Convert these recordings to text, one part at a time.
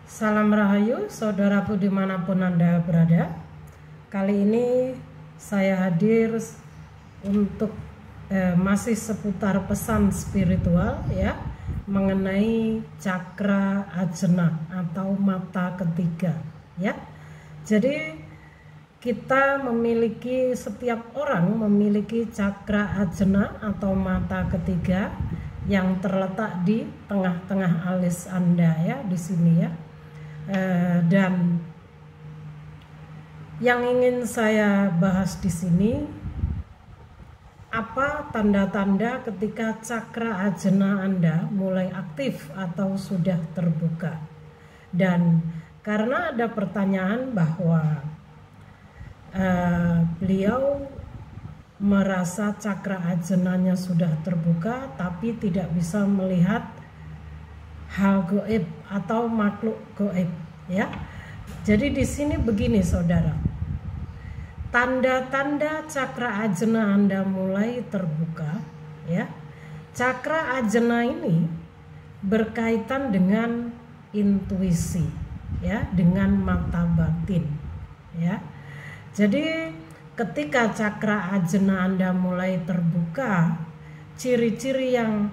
Salam Rahayu, saudaraku dimanapun Anda berada. Kali ini saya hadir untuk masih seputar pesan spiritual ya, mengenai cakra ajna atau mata ketiga ya. Jadi kita setiap orang memiliki cakra ajna atau mata ketiga yang terletak di tengah-tengah alis Anda ya, di sini ya. Dan yang ingin saya bahas di sini, apa tanda-tanda ketika cakra ajna Anda mulai aktif atau sudah terbuka. Dan karena ada pertanyaan bahwa beliau merasa cakra ajnanya sudah terbuka tapi tidak bisa melihat hal goib atau makhluk goib ya. Jadi di sini begini saudara, tanda-tanda cakra ajna Anda mulai terbuka ya. Cakra ajna ini berkaitan dengan intuisi ya, dengan mata batin ya. Jadi ketika cakra ajna Anda mulai terbuka, ciri-ciri yang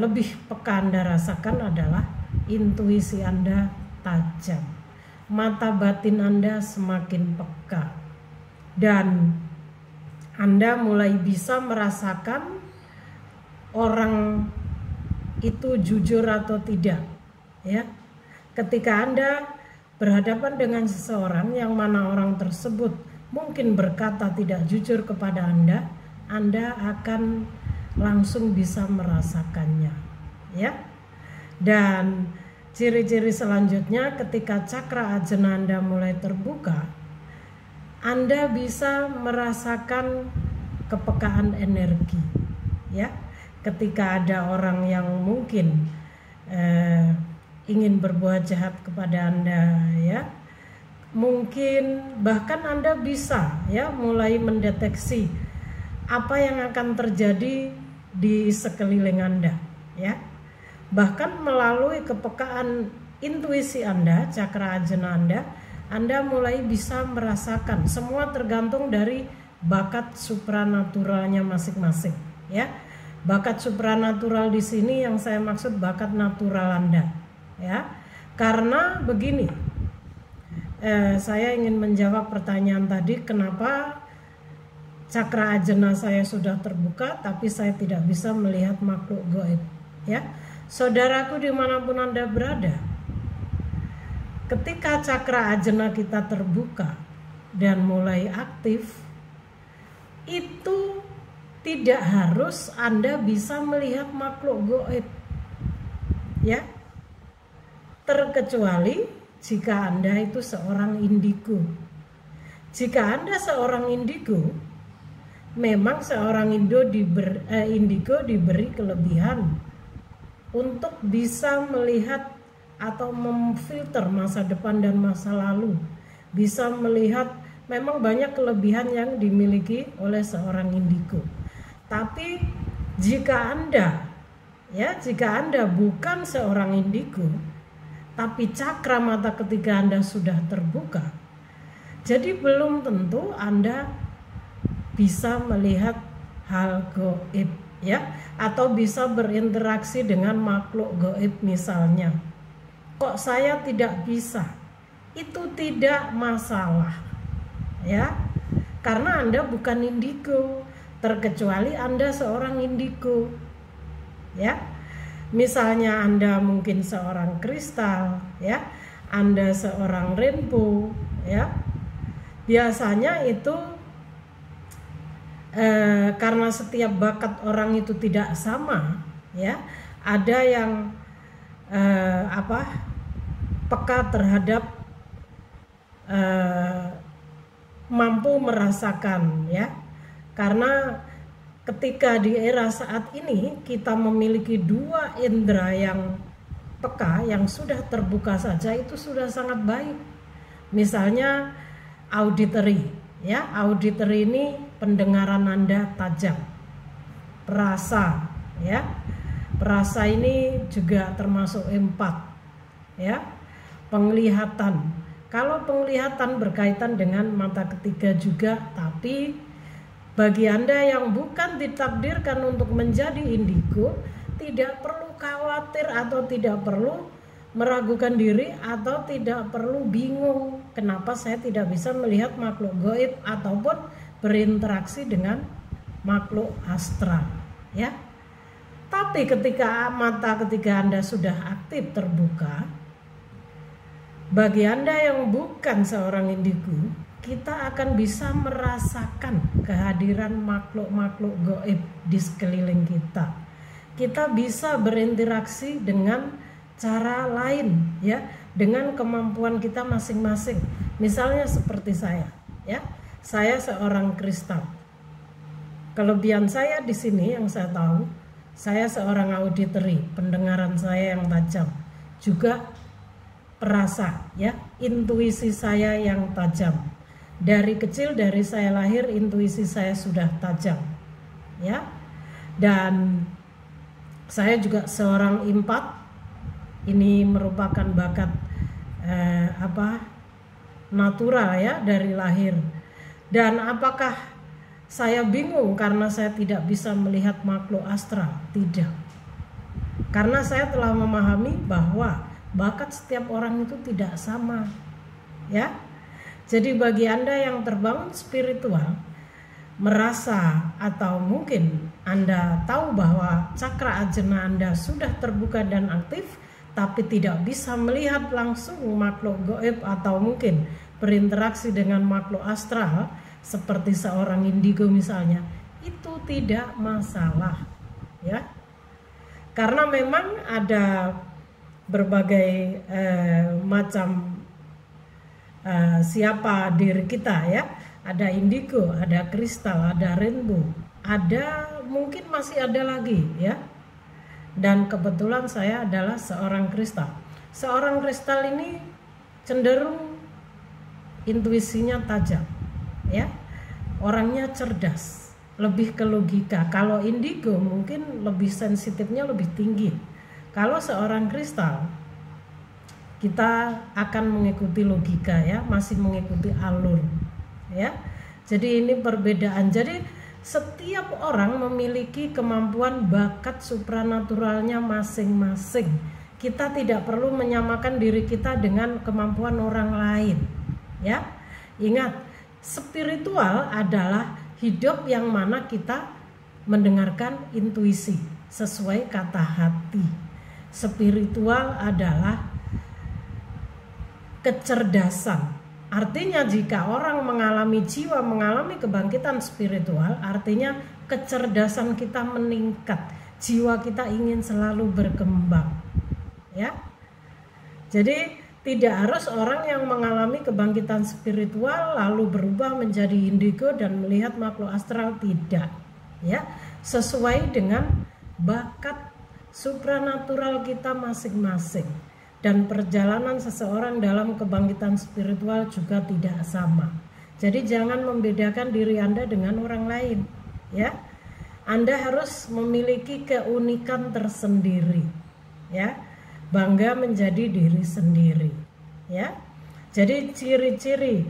lebih peka Anda rasakan adalah intuisi Anda tajam, mata batin Anda semakin peka, dan Anda mulai bisa merasakan orang itu jujur atau tidak ya. Ketika Anda berhadapan dengan seseorang yang mana orang tersebut mungkin berkata tidak jujur kepada Anda akan langsung bisa merasakannya ya. Dan ciri-ciri selanjutnya, ketika cakra ajna Anda mulai terbuka, Anda bisa merasakan kepekaan energi ya. Ketika ada orang yang mungkin ingin berbuat jahat kepada Anda ya, mungkin bahkan Anda bisa ya mulai mendeteksi apa yang akan terjadi di sekeliling Anda ya. Bahkan melalui kepekaan intuisi Anda, cakra ajna Anda mulai bisa merasakan. Semua tergantung dari bakat supranaturalnya masing-masing ya. Bakat supranatural di sini yang saya maksud bakat natural Anda ya. Karena begini, saya ingin menjawab pertanyaan tadi, kenapa cakra ajna saya sudah terbuka tapi saya tidak bisa melihat makhluk gaib ya. Saudaraku dimanapun Anda berada, ketika cakra ajna kita terbuka dan mulai aktif, itu tidak harus Anda bisa melihat makhluk gaib ya, terkecuali jika Anda itu seorang indigo. Jika Anda seorang indigo, memang seorang indigo diberi kelebihan untuk bisa melihat atau memfilter masa depan dan masa lalu. Bisa melihat, memang banyak kelebihan yang dimiliki oleh seorang indigo. Tapi jika Anda bukan seorang indigo, tapi cakra mata ketiga Anda sudah terbuka, jadi belum tentu Anda bisa melihat hal gaib ya, atau bisa berinteraksi dengan makhluk gaib misalnya. Kok saya tidak bisa? Itu tidak masalah ya, karena Anda bukan indigo, terkecuali Anda seorang indigo ya. Misalnya Anda mungkin seorang kristal ya, Anda seorang rainbow ya. Biasanya itu karena setiap bakat orang itu tidak sama ya. Ada yang peka terhadap mampu merasakan ya. Karena ketika di era saat ini kita memiliki dua indera yang peka, yang sudah terbuka saja itu sudah sangat baik. Misalnya auditory ya, auditory ini pendengaran Anda tajam, perasa ya, perasa ini juga termasuk empat ya. penglihatan. Kalau penglihatan berkaitan dengan mata ketiga juga, tapi bagi Anda yang bukan ditakdirkan untuk menjadi indigo, tidak perlu khawatir atau tidak perlu meragukan diri atau tidak perlu bingung kenapa saya tidak bisa melihat makhluk gaib ataupun berinteraksi dengan makhluk astral, ya. Tapi ketika mata ketiga Anda sudah aktif terbuka, bagi Anda yang bukan seorang indigo, kita akan bisa merasakan kehadiran makhluk-makhluk gaib di sekeliling kita. Kita bisa berinteraksi dengan cara lain, ya, dengan kemampuan kita masing-masing. Misalnya seperti saya, ya. Saya seorang kristal. Kelebihan saya di sini yang saya tahu, saya seorang auditory, pendengaran saya yang tajam. Juga perasa, ya, intuisi saya yang tajam. Dari kecil, dari saya lahir, intuisi saya sudah tajam, ya. Dan saya juga seorang impat. Ini merupakan bakat natural, ya, dari lahir. Dan apakah saya bingung karena saya tidak bisa melihat makhluk astral? Tidak. Karena saya telah memahami bahwa bakat setiap orang itu tidak sama, ya. Jadi bagi Anda yang terbangun spiritual, merasa atau mungkin Anda tahu bahwa cakra ajna Anda sudah terbuka dan aktif, tapi tidak bisa melihat langsung makhluk gaib atau mungkin berinteraksi dengan makhluk astral seperti seorang indigo misalnya, itu tidak masalah, ya. Karena memang ada berbagai macam siapa diri kita, ya. Ada indigo, ada kristal, ada rainbow, ada mungkin masih ada lagi, ya. Dan kebetulan saya adalah seorang kristal. Seorang kristal ini cenderung intuisinya tajam, ya. Orangnya cerdas, lebih ke logika. Kalau indigo mungkin lebih sensitifnya lebih tinggi. Kalau seorang kristal, kita akan mengikuti logika, ya, masih mengikuti alur, ya. Jadi ini perbedaan. Jadi setiap orang memiliki kemampuan bakat supranaturalnya masing-masing. Kita tidak perlu menyamakan diri kita dengan kemampuan orang lain, ya. Ingat, spiritual adalah hidup yang mana kita mendengarkan intuisi sesuai kata hati. Spiritual adalah kecerdasan. Artinya jika orang mengalami jiwa, mengalami kebangkitan spiritual, artinya kecerdasan kita meningkat, jiwa kita ingin selalu berkembang, ya. Jadi tidak harus orang yang mengalami kebangkitan spiritual lalu berubah menjadi indigo dan melihat makhluk astral, tidak, ya. Sesuai dengan bakat supranatural kita masing-masing. Dan perjalanan seseorang dalam kebangkitan spiritual juga tidak sama. Jadi jangan membedakan diri Anda dengan orang lain, ya. Anda harus memiliki keunikan tersendiri, ya. Bangga menjadi diri sendiri, ya. Jadi ciri-ciri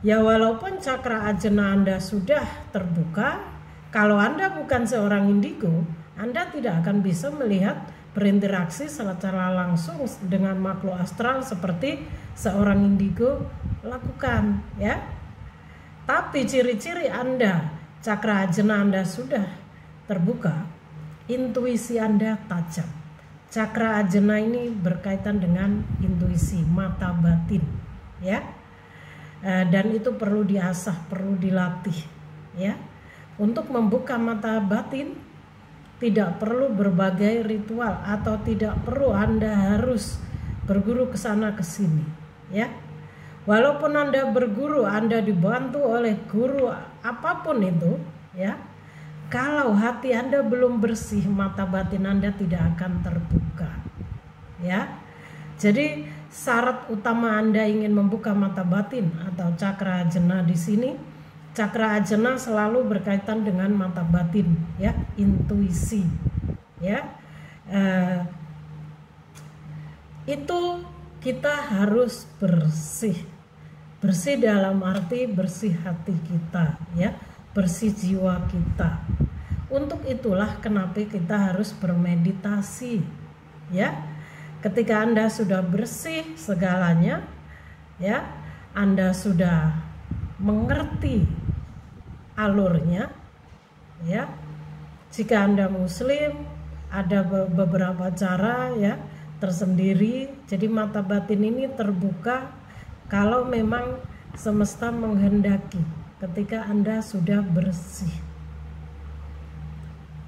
ya, walaupun cakra ajna Anda sudah terbuka, kalau Anda bukan seorang indigo, Anda tidak akan bisa melihat berinteraksi secara langsung dengan makhluk astral seperti seorang indigo lakukan, ya. Tapi ciri-ciri Anda, cakra ajna Anda sudah terbuka, intuisi Anda tajam. Cakra ajna ini berkaitan dengan intuisi, mata batin, ya. Dan itu perlu diasah, perlu dilatih, ya. Untuk membuka mata batin tidak perlu berbagai ritual atau tidak perlu Anda harus berguru ke sana ke sini, ya. Walaupun Anda berguru, Anda dibantu oleh guru apapun itu, ya. Kalau hati Anda belum bersih, mata batin Anda tidak akan terbuka, ya. Jadi syarat utama Anda ingin membuka mata batin atau cakra ajna di sini, cakra ajna selalu berkaitan dengan mata batin, ya, intuisi, ya. itu kita harus bersih. Bersih dalam arti bersih hati kita, ya, bersih jiwa kita. Untuk itulah kenapa kita harus bermeditasi, ya. Ketika Anda sudah bersih segalanya, ya, Anda sudah mengerti alurnya, ya. Jika Anda Muslim, ada beberapa cara, ya, tersendiri. Jadi mata batin ini terbuka kalau memang semesta menghendaki, ketika Anda sudah bersih.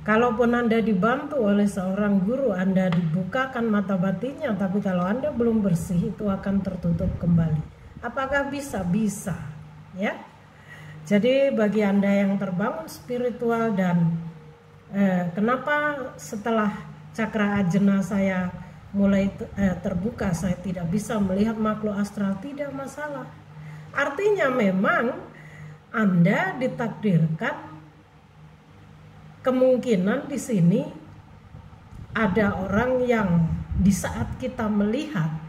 Kalaupun Anda dibantu oleh seorang guru, Anda dibukakan mata batinnya, tapi kalau Anda belum bersih, itu akan tertutup kembali. Apakah bisa? Bisa, ya. Jadi bagi Anda yang terbangun spiritual dan kenapa setelah cakra ajna saya mulai terbuka, saya tidak bisa melihat makhluk astral, tidak masalah. Artinya memang Anda ditakdirkan, kemungkinan di sini ada orang yang di saat kita melihat,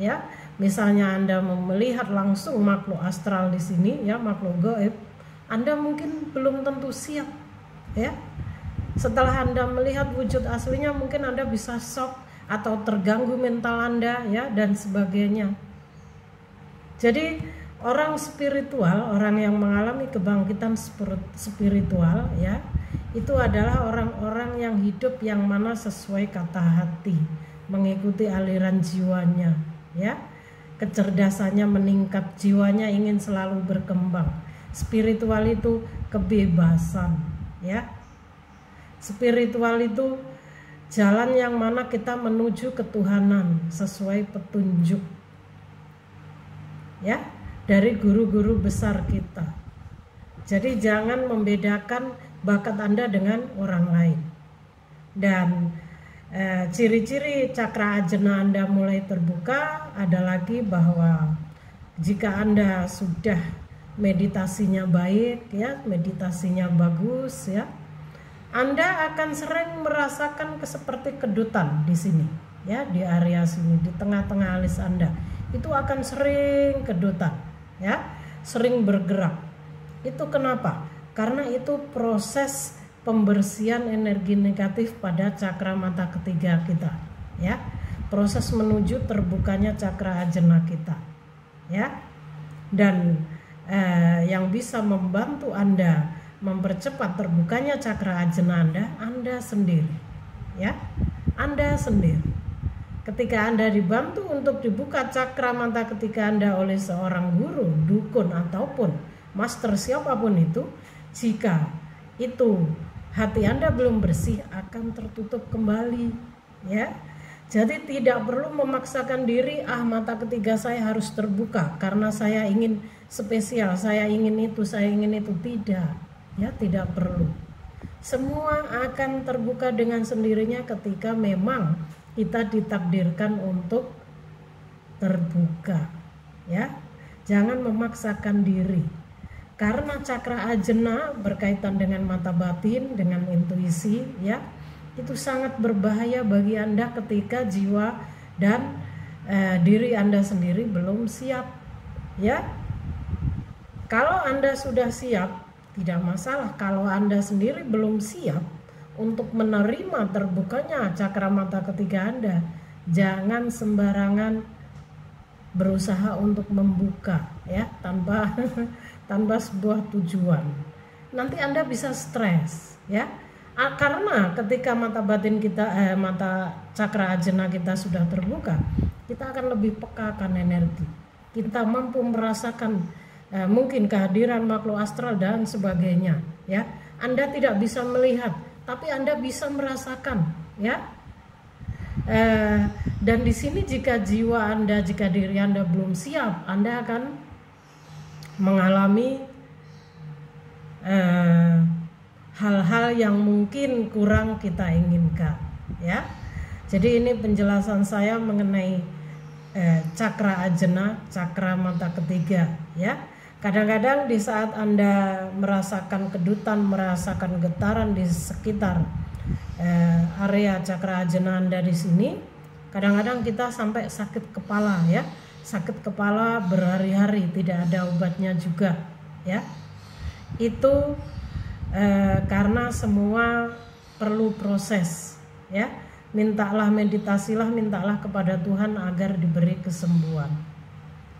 ya, misalnya Anda melihat langsung makhluk astral di sini, ya, makhluk gaib, Anda mungkin belum tentu siap, ya. Setelah Anda melihat wujud aslinya, mungkin Anda bisa shock atau terganggu mental Anda, ya, dan sebagainya. Jadi orang spiritual, orang yang mengalami kebangkitan spiritual, ya, itu adalah orang-orang yang hidup yang mana sesuai kata hati, mengikuti aliran jiwanya, ya. Kecerdasannya meningkat, jiwanya ingin selalu berkembang. Spiritual itu kebebasan, ya. Spiritual itu jalan yang mana kita menuju ketuhanan sesuai petunjuk, ya, dari guru-guru besar kita. Jadi jangan membedakan bakat Anda dengan orang lain. Dan ciri-ciri cakra ajna Anda mulai terbuka ada lagi bahwa jika Anda sudah meditasinya baik, ya, meditasinya bagus, ya, Anda akan sering merasakan seperti kedutan di sini, ya, di area sini, di tengah-tengah alis Anda. Itu akan sering kedutan, ya, sering bergerak. Itu kenapa? Karena itu proses pembersihan energi negatif pada cakra mata ketiga kita, ya. Proses menuju terbukanya cakra ajna kita, ya. Dan yang bisa membantu Anda mempercepat terbukanya cakra ajna Anda sendiri, ya, Anda sendiri. Ketika Anda dibantu untuk dibuka cakra mata ketiga Anda oleh seorang guru, dukun ataupun master siapapun itu, jika itu hati Anda belum bersih, akan tertutup kembali, ya. Jadi tidak perlu memaksakan diri, mata ketiga saya harus terbuka karena saya ingin spesial, saya ingin itu, saya ingin itu. Tidak. Ya, tidak perlu. Semua akan terbuka dengan sendirinya ketika memang kita ditakdirkan untuk terbuka, ya. Jangan memaksakan diri. Karena cakra ajna berkaitan dengan mata batin, dengan intuisi, ya. Itu sangat berbahaya bagi Anda ketika jiwa dan diri Anda sendiri belum siap, ya. Kalau Anda sudah siap, tidak masalah. Kalau Anda sendiri belum siap untuk menerima terbukanya cakra mata ketiga Anda, jangan sembarangan berusaha untuk membuka, ya, tanpa sebuah tujuan. Nanti Anda bisa stres, ya. Karena ketika mata batin kita, mata cakra ajna kita sudah terbuka, kita akan lebih peka akan energi. Kita mampu merasakan mungkin kehadiran makhluk astral dan sebagainya, ya. Anda tidak bisa melihat, tapi Anda bisa merasakan, ya. Dan di sini jika jiwa Anda, jika diri Anda belum siap, Anda akan mengalami hal-hal yang mungkin kurang kita inginkan, ya. Jadi ini penjelasan saya mengenai cakra ajna, cakra mata ketiga, ya. Kadang-kadang di saat Anda merasakan kedutan, merasakan getaran di sekitar area cakra ajna Anda di sini, Kadang-kadang kita sampai sakit kepala ya, sakit kepala berhari-hari tidak ada obatnya juga ya. Itu karena semua perlu proses ya. Mintalah, meditasilah, mintalah kepada Tuhan agar diberi kesembuhan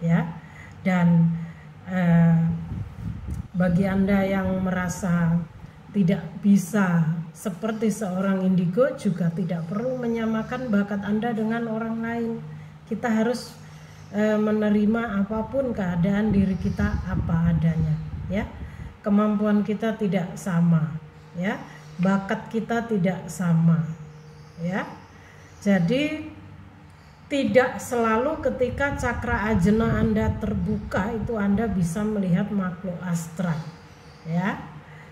ya. Dan bagi Anda yang merasa tidak bisa seperti seorang indigo, juga tidak perlu menyamakan bakat Anda dengan orang lain. Kita harus menerima apapun keadaan diri kita apa adanya ya. Kemampuan kita tidak sama ya, bakat kita tidak sama ya. Jadi tidak selalu ketika cakra ajna Anda terbuka itu Anda bisa melihat makhluk astral ya.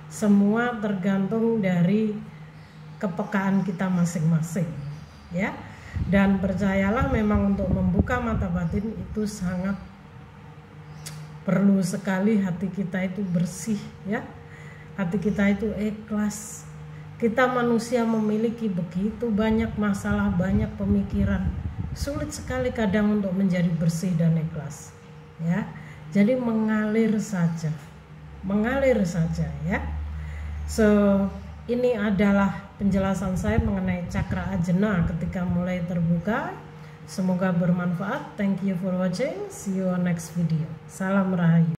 Semua tergantung dari kepekaan kita masing-masing ya. Dan percayalah, memang untuk membuka mata batin itu sangat perlu sekali hati kita itu bersih ya. Hati kita itu ikhlas. Kita manusia memiliki begitu banyak masalah, banyak pemikiran. Sulit sekali kadang untuk menjadi bersih dan ikhlas ya. Jadi mengalir saja ya. So ini adalah penjelasan saya mengenai cakra ajna ketika mulai terbuka. Semoga bermanfaat. Thank you for watching. See you on next video. Salam Rahayu.